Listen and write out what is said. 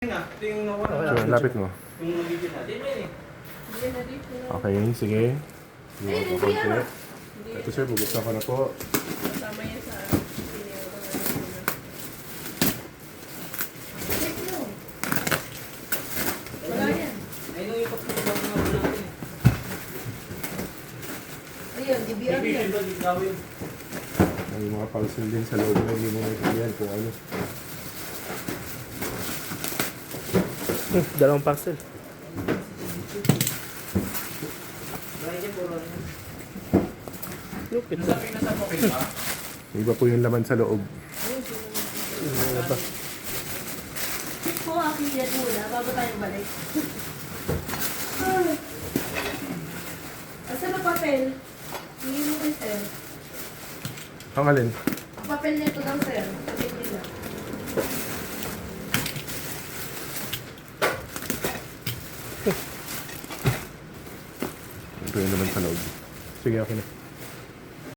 Ito yung nawala. So, lapit mo. Yung video natin. Okay, sige. Iwan ko konti. Ito sir, bubuksan ko na po. Tama yan sa wala yan. Ay, nung ipagpapagawa natin. Ayun, DBR yan. May mga parcel din sa loob na hindi mo maintindihan kung ano. Dalawang parcel. Lupit na. Iba po yung laman sa loob. Ano ba? Kung aking yan muna, bago tayo balik. Asan ang papel? Hindi mo kay sir. Ang alin? Ang papel nito daw sir. Sabihin nila. Ito yung laman sa loob. Sige, okay na.